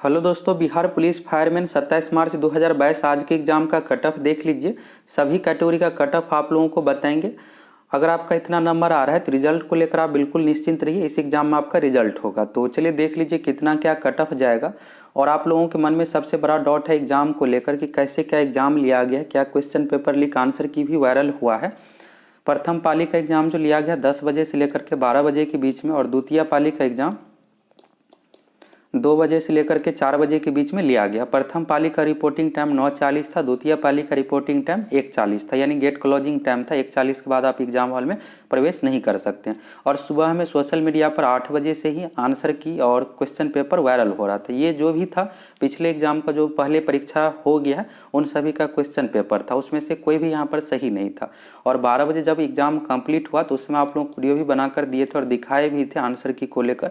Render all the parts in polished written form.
Hello दोस्तों, Bihar police fireman 27 मार्च 2022 आज के एग्जाम का कट ऑफ देख लीजिए। सभी कैटेगरी का कट ऑफ आप लोगों को बताएंगे। अगर आपका इतना नंबर आ रहा है तो रिजल्ट को लेकर आप बिल्कुल निश्चिंत रहिए, इस एग्जाम में आपका रिजल्ट होगा। तो चलिए देख लीजिए कितना क्या कट ऑफ जाएगा। और आप लोगों के मन में सबसे बड़ा डाउट है एग्जाम को लेकर कि कैसे क्या एग्जाम लिया गया, क्या क्वेश्चन पेपर लीक आंसर की भी वायरल हुआ है। प्रथम पाली का एग्जाम जो लिया गया 10 बजे से लेकर के 12 बजे के बीच में, और द्वितीय पाली का एग्जाम 2 बजे से लेकर के 4 बजे के बीच में लिया गया। प्रथम पाली का रिपोर्टिंग टाइम 9:40 था, द्वितीय पाली का रिपोर्टिंग टाइम 1:40 था, यानी गेट क्लोजिंग टाइम था। 1:40 के बाद आप एग्जाम हॉल में प्रवेश नहीं कर सकते हैं। और सुबह में सोशल मीडिया पर 8 बजे से ही आंसर की और क्वेश्चन पेपर वायरल हो रहा था। ये जो भी था पिछले एग्जाम का जो पहले परीक्षा हो गया है उन सभी का क्वेश्चन पेपर था, उसमें से कोई भी यहाँ पर सही नहीं था। और 12 बजे जब एग्जाम कंप्लीट हुआ तो उसमें आप लोग वीडियो भी बनाकर दिए थे और दिखाए भी थे आंसर की को लेकर।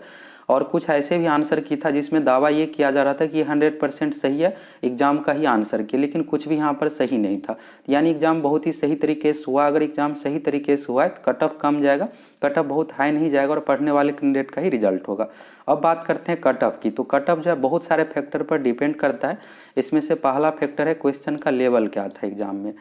और कुछ ऐसे भी आंसर की था जिसमें दावा ये किया जा रहा था कि 100% सही है एग्जाम का ही आंसर की, लेकिन कुछ भी यहाँ पर सही नहीं था। यानी एग्जाम बहुत ही सही तरीके से हुआ। अगर एग्जाम सही तरीके से हुआ है तो कट ऑफ कम जाएगा, कट ऑफ बहुत हाई नहीं जाएगा और पढ़ने वाले कैंडिडेट का ही रिजल्ट होगा। अब बात करते हैं कट ऑफ की। तो कट ऑफ जो है बहुत सारे फैक्टर पर डिपेंड करता है। इसमें से पहला फैक्टर है क्वेश्चन का लेवल क्या था एग्जाम में।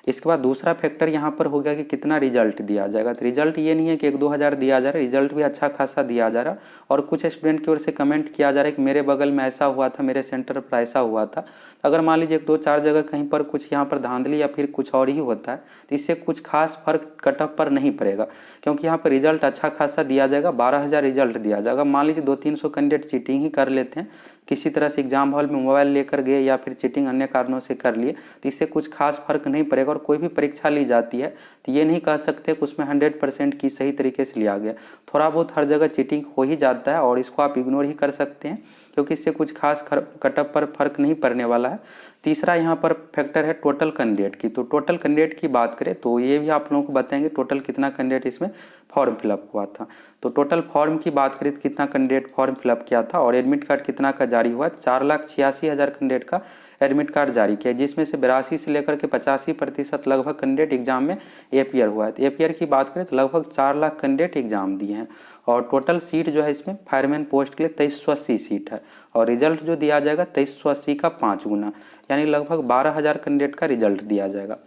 इसके बाद दूसरा फैक्टर यहाँ पर हो गया कि कितना रिजल्ट दिया जाएगा। तो रिजल्ट ये नहीं है कि 1-2 हज़ार दिया जा रहा है, रिजल्ट भी अच्छा खासा दिया जा रहा। और कुछ स्टूडेंट की ओर से कमेंट किया जा रहा है कि मेरे बगल में ऐसा हुआ था, मेरे सेंटर पर ऐसा हुआ था। अगर मान लीजिए 1-2-4 जगह कहीं पर कुछ यहाँ पर धांधली या फिर कुछ और ही होता है तो इससे कुछ खास फर्क कट ऑफ पर नहीं पड़ेगा, क्योंकि यहाँ पर रिजल्ट अच्छा खासा दिया जाएगा। 12,000 रिजल्ट दिया जाएगा। मान लीजिए 200-300 कैंडिडेट चीटिंग ही कर लेते हैं, किसी तरह से एग्जाम हॉल में मोबाइल लेकर गए या फिर चीटिंग अन्य कारणों से कर लिए, तो इससे कुछ खास फर्क नहीं पड़ेगा। और कोई भी परीक्षा ली जाती है तो ये नहीं कह सकते कि उसमें 100% की सही तरीके से लिया गया। थोड़ा बहुत हर जगह चीटिंग हो ही जाता है और इसको आप इग्नोर ही कर सकते हैं, क्योंकि इससे कुछ खास कट ऑफ पर फर्क नहीं पड़ने वाला है। तीसरा यहाँ पर फैक्टर है टोटल कैंडिडेट की। तो टोटल कैंडिडेट की बात करें तो ये भी आप लोगों को बताएंगे टोटल कितना कैंडिडेट इसमें फॉर्म फिलअप हुआ था। तो टोटल फॉर्म की बात करें तो कितना कैंडिडेट फॉर्म फिलअप किया था और एडमिट कार्ड कितना का जारी हुआ। 4,86,000 कैंडिडेट का एडमिट कार्ड जारी किया, जिसमें से 82 से लेकर के 85% लगभग कैंडिडेट एग्जाम में एपीयर हुआ है। तो एपीयर की बात करें तो लगभग 4 लाख कैंडिडेट एग्जाम दिए हैं। और टोटल सीट जो है इसमें फायरमैन पोस्ट के लिए 2380 सीट है। और रिजल्ट जो दिया जाएगा 2380 का 5 गुना, यानी लगभग 12,000 कैंडिडेट का रिजल्ट दिया जाएगा,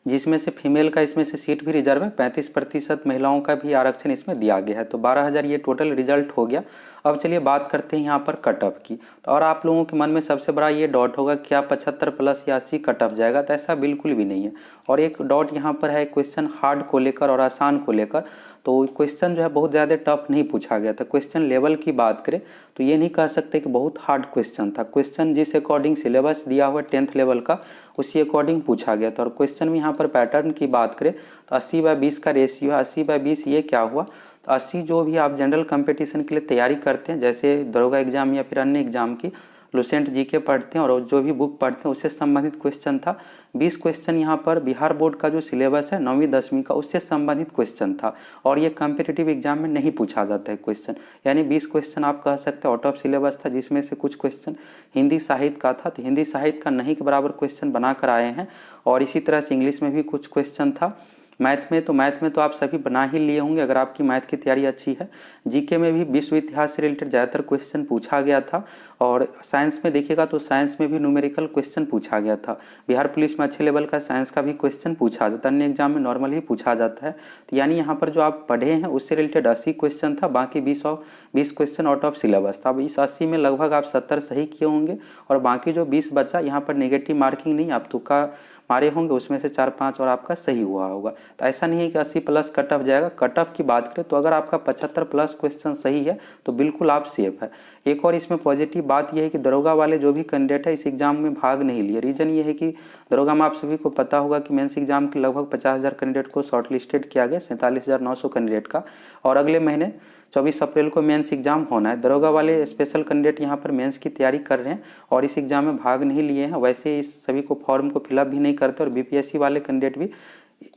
जिसमें से फीमेल का इसमें से सीट भी रिजर्व है। 35% महिलाओं का भी आरक्षण इसमें दिया गया है। तो 12,000 ये टोटल रिजल्ट हो गया। अब चलिए बात करते हैं यहाँ पर कट ऑफ की। तो और आप लोगों के मन में सबसे बड़ा ये डाउट होगा क्या 75 प्लस या 80 कट ऑफ जाएगा, तो ऐसा बिल्कुल भी नहीं है। और एक डाउट यहाँ पर है क्वेश्चन हार्ड को लेकर और आसान को लेकर। तो क्वेश्चन जो है बहुत ज़्यादा टफ नहीं पूछा गया था। क्वेश्चन लेवल की बात करें तो ये नहीं कह सकते कि बहुत हार्ड क्वेश्चन था। क्वेश्चन जिस अकॉर्डिंग सिलेबस दिया हुआ 10th लेवल का उसी अकॉर्डिंग पूछा गया था। और क्वेश्चन में यहाँ पर पैटर्न की बात करें तो 80/20 का रेशियो है। 80/20 ये क्या हुआ, तो 80 जो भी आप जनरल कंपटीशन के लिए तैयारी करते हैं, जैसे दरोगा एग्जाम या फिर अन्य एग्जाम की लुसेंट जीके पढ़ते हैं और जो भी बुक पढ़ते हैं उससे संबंधित क्वेश्चन था। 20 क्वेश्चन यहाँ पर बिहार बोर्ड का जो सिलेबस है 9वीं 10वीं का उससे संबंधित क्वेश्चन था। और ये कम्पिटिटिव एग्जाम में नहीं पूछा जाता है क्वेश्चन, यानी 20 क्वेश्चन आप कह सकते हैं आउट ऑफ सिलेबस था, जिसमें से कुछ क्वेश्चन हिंदी साहित्य का था। तो हिंदी साहित्य का नहीं के बराबर क्वेश्चन बना कर आए हैं। और इसी तरह से इंग्लिश में भी कुछ क्वेश्चन था। मैथ में तो आप सभी बना ही लिए होंगे अगर आपकी मैथ की तैयारी अच्छी है। जीके में भी विश्व इतिहास से रिलेटेड ज़्यादातर क्वेश्चन पूछा गया था। और साइंस में देखिएगा तो साइंस में भी न्यूमेरिकल क्वेश्चन पूछा गया था। बिहार पुलिस में अच्छे लेवल का साइंस का भी क्वेश्चन पूछा जाता है, अन्य एग्जाम में नॉर्मल ही पूछा जाता है। तो यानी यहाँ पर जो आप पढ़े हैं उससे रिलेटेड 80 क्वेश्चन था, बाकी 20 क्वेश्चन आउट ऑफ सिलेबस था। अब इस 80 में लगभग आप 70 सही किए होंगे और बाकी जो 20 बचा यहाँ पर नेगेटिव मार्किंग नहीं, आप तुक्का मारे होंगे, उसमें से 4-5 और आपका सही हुआ होगा। तो ऐसा नहीं है कि 80 प्लस कट ऑफ जाएगा। कट ऑफ की बात करें तो अगर आपका 75 प्लस क्वेश्चन सही है तो बिल्कुल आप सेफ है। एक और इसमें पॉजिटिव बात यह है कि दरोगा वाले जो भी कैंडिडेट है इस एग्जाम में भाग नहीं लिए। रीजन ये है कि दरोगा में आप सभी को पता होगा कि मेंस एग्जाम के लगभग 50,000 कैंडिडेट को शॉर्टलिस्टेड किया गया, 47,900 कैंडिडेट का। और अगले महीने 24 अप्रैल को मेंस एग्जाम होना है। दरोगा वाले स्पेशल कैंडिडेट यहाँ पर मेंस की तैयारी कर रहे हैं और इस एग्जाम में भाग नहीं लिए हैं। वैसे इस सभी को फॉर्म को फिलअप भी नहीं करते और बीपीएससी वाले कैंडिडेट भी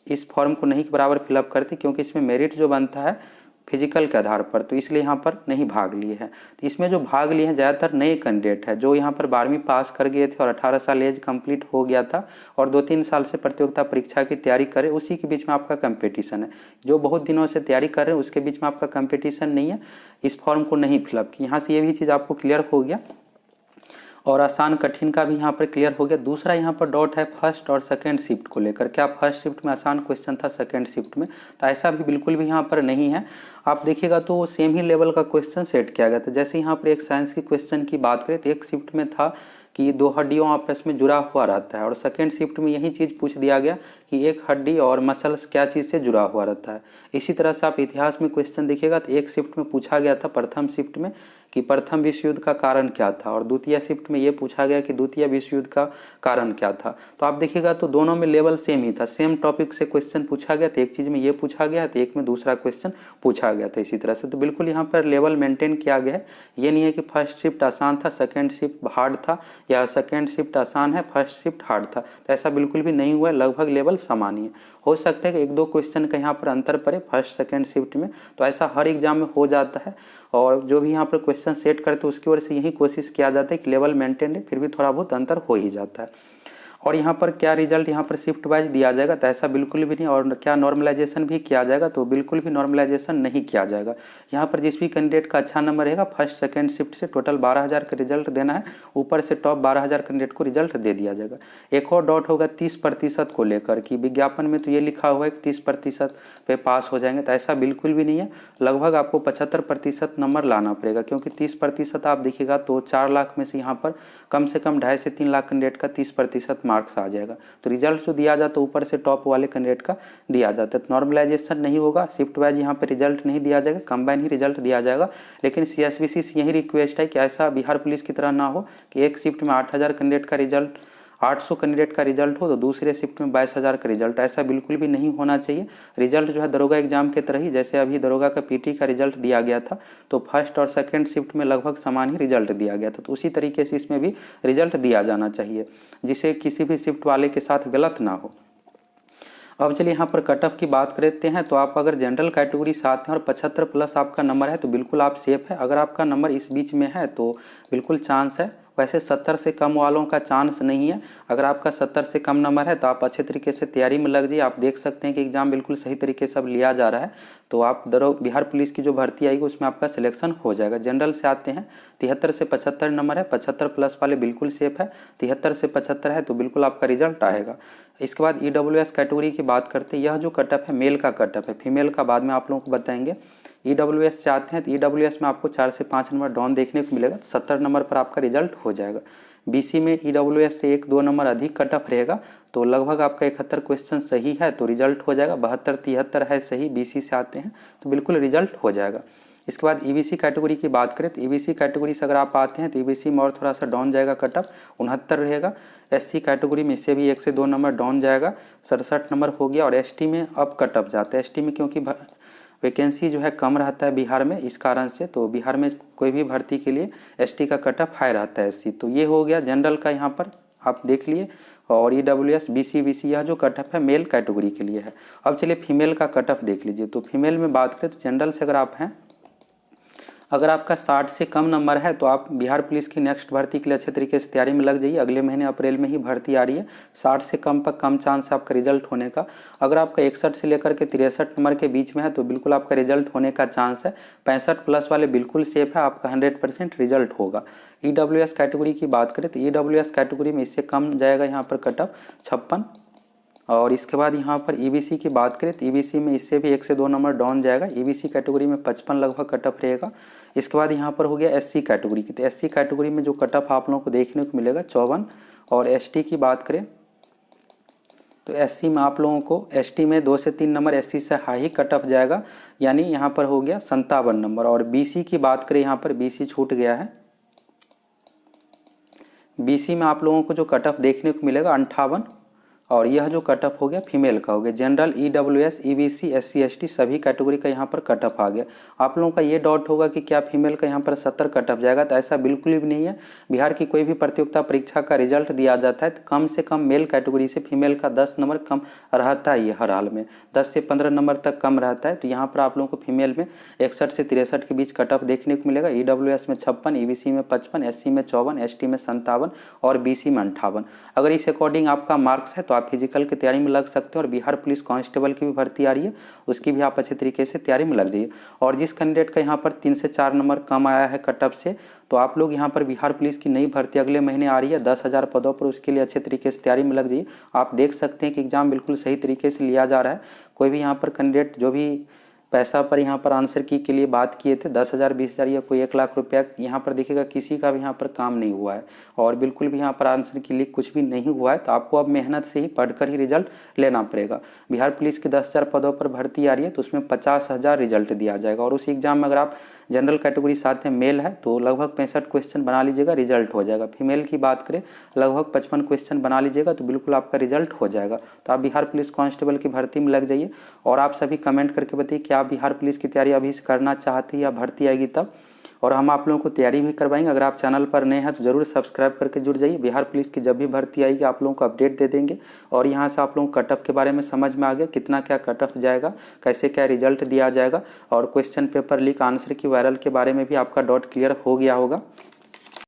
इस फॉर्म को नहीं के बराबर फिलअप करते, क्योंकि इसमें मेरिट जो बनता है फिजिकल के आधार पर, तो इसलिए यहाँ पर नहीं भाग लिए हैं। तो इसमें जो भाग लिए हैं ज़्यादातर नए कैंडिडेट है जो यहाँ पर 12वीं पास कर गए थे और 18 साल एज कंप्लीट हो गया था और 2-3 साल से प्रतियोगिता परीक्षा की तैयारी करें, उसी के बीच में आपका कंपटीशन है। जो बहुत दिनों से तैयारी कर रहे हैं उसके बीच में आपका कंपटीशन नहीं है, इस फॉर्म को नहीं फिलअप की। यहाँ से ये भी चीज़ आपको क्लियर हो गया और आसान कठिन का भी यहाँ पर क्लियर हो गया। दूसरा यहाँ पर डाउट है फर्स्ट और सेकंड शिफ्ट को लेकर, क्या फर्स्ट शिफ्ट में आसान क्वेश्चन था सेकंड शिफ्ट में, तो ऐसा भी बिल्कुल भी यहाँ पर नहीं है। आप देखिएगा तो सेम ही लेवल का क्वेश्चन सेट किया गया था। जैसे यहाँ पर एक साइंस की क्वेश्चन की बात करें तो एक शिफ्ट में था कि 2 हड्डियों आपस में जुड़ा हुआ रहता है और सेकेंड शिफ्ट में यही चीज़ पूछ दिया गया कि एक हड्डी और मसल्स क्या चीज़ से जुड़ा हुआ रहता है। इसी तरह से आप इतिहास में क्वेश्चन देखिएगा तो एक शिफ्ट में पूछा गया था प्रथम शिफ्ट में कि प्रथम विश्व युद्ध का कारण क्या था और द्वितीय शिफ्ट में ये पूछा गया कि द्वितीय विश्व युद्ध का कारण क्या था। तो आप देखिएगा तो दोनों में लेवल सेम ही था, सेम टॉपिक से क्वेश्चन पूछा गया तो एक चीज़ में ये पूछा गया तो एक में दूसरा क्वेश्चन पूछा गया था इसी तरह से। तो बिल्कुल यहाँ पर लेवल मेंटेन किया गया है। ये नहीं है कि फर्स्ट शिफ्ट आसान था सेकेंड शिफ्ट हार्ड था या सेकेंड शिफ्ट आसान है फर्स्ट शिफ्ट हार्ड था, तो ऐसा बिल्कुल भी नहीं हुआ है। लगभग लेवल समान ही है। हो सकता है कि 1-2 क्वेश्चन का यहाँ पर अंतर पड़े फर्स्ट सेकेंड शिफ्ट में, तो ऐसा हर एग्जाम में हो जाता है और जो भी यहाँ पर क्वेश्चन सेट करते हैं उसकी वजह से यही कोशिश किया जाता है कि लेवल मेंटेन है, फिर भी थोड़ा बहुत अंतर हो ही जाता है। और यहाँ पर क्या रिजल्ट यहाँ पर शिफ्ट वाइज दिया जाएगा, तो ऐसा बिल्कुल भी नहीं। और क्या नॉर्मलाइजेशन भी किया जाएगा, तो बिल्कुल भी नॉर्मलाइजेशन नहीं किया जाएगा। यहाँ पर जिस भी कैंडिडेट का अच्छा नंबर रहेगा फर्स्ट सेकंड शिफ्ट से टोटल 12,000 का रिजल्ट देना है, ऊपर से टॉप 12,000 कैंडिडेट को रिजल्ट दे दिया जाएगा। एक और डाउट होगा 30% को लेकर कि विज्ञापन में तो ये लिखा हुआ है कि 30% पे पास हो जाएंगे, तो ऐसा बिल्कुल भी नहीं है। लगभग आपको 75% नंबर लाना पड़ेगा, क्योंकि 30% आप देखिएगा तो 4 लाख में से यहाँ पर कम से कम 2.5 से 3 लाख कैंडिडेट का 30% मार्क्स आ जाएगा। तो रिजल्ट जो दिया जाता है ऊपर से टॉप वाले कैंडिडेट का दिया जाता है। तो नॉर्मलाइजेशन नहीं होगा, शिफ्ट वाइज यहाँ पे रिजल्ट नहीं दिया जाएगा, कंबाइन ही रिजल्ट दिया जाएगा। लेकिन CSBC से यही रिक्वेस्ट है कि ऐसा बिहार पुलिस की तरह ना हो कि एक शिफ्ट में 8,000 कैंडिडेट का रिजल्ट 800 कैंडिडेट का रिजल्ट हो तो दूसरे शिफ्ट में 22,000 का रिजल्ट, ऐसा बिल्कुल भी नहीं होना चाहिए। रिजल्ट जो है दरोगा एग्जाम के तरह ही, जैसे अभी दरोगा का PT का रिजल्ट दिया गया था तो फर्स्ट और सेकंड शिफ्ट में लगभग समान ही रिजल्ट दिया गया था, तो उसी तरीके से इसमें भी रिजल्ट दिया जाना चाहिए जिससे किसी भी शिफ्ट वाले के साथ गलत ना हो। अब चलिए यहाँ पर कट ऑफ की बात करते हैं। तो आप अगर जनरल कैटेगरी से आते हैं और 75+ आपका नंबर है तो बिल्कुल आप सेफ है। अगर आपका नंबर इस बीच में है तो बिल्कुल चांस है। वैसे 70 से कम वालों का चांस नहीं है। अगर आपका 70 से कम नंबर है तो आप अच्छे तरीके से तैयारी में लग जाइए। आप देख सकते हैं कि एग्जाम बिल्कुल सही तरीके से अब लिया जा रहा है, तो आप बिहार पुलिस की जो भर्ती आएगी उसमें आपका सिलेक्शन हो जाएगा। जनरल से आते हैं 73 से 75 नंबर है, 75+ वाले बिल्कुल सेफ है। 73 से 75 है तो बिल्कुल आपका रिजल्ट आएगा। इसके बाद EWS कैटेगरी की बात करते हैं। यह जो कटअप है मेल का कटअप है, फीमेल का बाद में आप लोगों को बताएंगे। EWS से आते हैं तो EWS में आपको 4 से 5 नंबर डाउन देखने को मिलेगा, 70 नंबर पर आपका रिजल्ट हो जाएगा। BC में EWS से 1-2 नंबर अधिक कटअप रहेगा, तो लगभग आपका 71 क्वेश्चन सही है तो रिजल्ट हो जाएगा। 72-73 है सही, BC से आते हैं तो बिल्कुल रिजल्ट हो जाएगा। इसके बाद EBC कैटेगरी की बात करें तो EBC कैटेगरी से अगर आप आते हैं तो EBC में और थोड़ा सा डाउन जाएगा, कटअप 69 रहेगा। SC कैटेगरी में इससे भी 1 से 2 नंबर डाउन जाएगा, 67 नंबर हो गया। और ST में अब कटअप जाता है। ST में क्योंकि वैकेंसी जो है कम रहता है बिहार में, इस कारण से तो बिहार में कोई भी भर्ती के लिए ST का कटअप हाई रहता है। SC तो ये हो गया जनरल का, यहाँ पर आप देख लिए। और EWS BC यह जो कटअप है मेल कैटेगरी के लिए है। अब चलिए फीमेल का कटअप देख लीजिए। तो फीमेल में बात करें तो जनरल से अगर आप हैं, अगर आपका 60 से कम नंबर है तो आप बिहार पुलिस की नेक्स्ट भर्ती के लिए अच्छे तरीके से तैयारी में लग जाइए। अगले महीने अप्रैल में ही भर्ती आ रही है। 60 से कम पर कम चांस है आपका रिजल्ट होने का। अगर आपका 61 से लेकर के 63 नंबर के बीच में है तो बिल्कुल आपका रिजल्ट होने का चांस है। 65+ वाले बिल्कुल सेफ है, आपका 100% रिजल्ट होगा। EWS कैटेगरी की बात करें तो EWS कैटेगरी में इससे कम जाएगा यहाँ पर कटअप 56। और इसके बाद यहाँ पर EBC की बात करें तो EBC में इससे भी 1 से 2 नंबर डाउन जाएगा। EBC कैटेगरी में 55 लगभग कटअप रहेगा। इसके बाद यहाँ पर हो गया SC कैटेगरी की। तो SC कैटेगरी में जो कटअप आप लोगों को देखने को मिलेगा 54। और ST की बात करें तो SC में आप लोगों को ST में 2 से 3 नंबर SC से हाई कटअप जाएगा, यानी यहाँ पर हो गया 57 नंबर। और BC की बात करें, यहाँ पर BC छूट गया है। BC में आप लोगों को जो कटअप देखने को मिलेगा 58। और यह जो कट ऑफ हो गया फीमेल का हो गया। General, EWS, EBC, SC ST सभी कैटेगरी का यहाँ पर कट ऑफ आ गया। आप लोगों का ये डाउट होगा कि क्या फीमेल का यहाँ पर 70 कट ऑफ जाएगा, तो ऐसा बिल्कुल भी नहीं है। बिहार की कोई भी प्रतियोगिता परीक्षा का रिजल्ट दिया जाता है तो कम से कम मेल कैटेगरी से फीमेल का 10 नंबर कम रहता है। ये हर हाल में 10 से 15 नंबर तक कम रहता है। तो यहाँ पर आप लोगों को फीमेल में 61 से 63 के बीच कट ऑफ देखने को मिलेगा। EWS में 56, EBC में 55, SC में 54, ST में 57 और BC में 58। अगर इस अकॉर्डिंग आपका मार्क्स है तो आप फिजिकल की तैयारी में लग सकते हैं। और बिहार पुलिस कांस्टेबल की भी भर्ती आ रही है, उसकी भी आप अच्छे तरीके से तैयारी में लग जाइए। और जिस कैंडिडेट का यहाँ पर 3 से 4 नंबर कम आया है कट ऑफ से, तो आप लोग यहाँ पर बिहार पुलिस की नई भर्ती अगले महीने आ रही है 10,000 पदों पर, उसके लिए अच्छे तरीके से तैयारी में लग जाइए। आप देख सकते हैं कि एग्जाम बिल्कुल सही तरीके से लिया जा रहा है। कोई भी यहाँ पर कैंडिडेट जो भी पैसा पर यहाँ पर आंसर की के लिए बात किए थे 10,000, 20,000 या कोई 1 लाख रुपया, यहाँ पर देखिएगा किसी का भी यहाँ पर काम नहीं हुआ है और बिल्कुल भी यहाँ पर आंसर की लीक कुछ भी नहीं हुआ है। तो आपको अब मेहनत से ही पढ़कर ही रिजल्ट लेना पड़ेगा। बिहार पुलिस की 10,000 पदों पर भर्ती आ रही है तो उसमें 50,000 रिजल्ट दिया जाएगा। और उस एग्जाम में अगर आप जनरल कैटेगरी साथ में मेल है तो लगभग 65 क्वेश्चन बना लीजिएगा, रिजल्ट हो जाएगा। फीमेल की बात करें लगभग 55 क्वेश्चन बना लीजिएगा तो बिल्कुल आपका रिजल्ट हो जाएगा। तो आप बिहार पुलिस कांस्टेबल की भर्ती में लग जाइए। और आप सभी कमेंट करके बताइए कि आप बिहार पुलिस की तैयारी अभी से करना चाहते हैं या भर्ती आएगी तब, और हम आप लोगों को तैयारी भी करवाएंगे। अगर आप चैनल पर नए हैं तो जरूर सब्सक्राइब करके जुड़ जाइए। बिहार पुलिस की जब भी भर्ती आएगी आप लोगों को अपडेट दे देंगे। और यहाँ से आप लोगों को कट ऑफ के बारे में समझ में आ गया, कितना क्या कट ऑफ जाएगा, कैसे क्या रिजल्ट दिया जाएगा, और क्वेश्चन पेपर लीक आंसर की वायरल के बारे में भी आपका डाउट क्लियर हो गया होगा।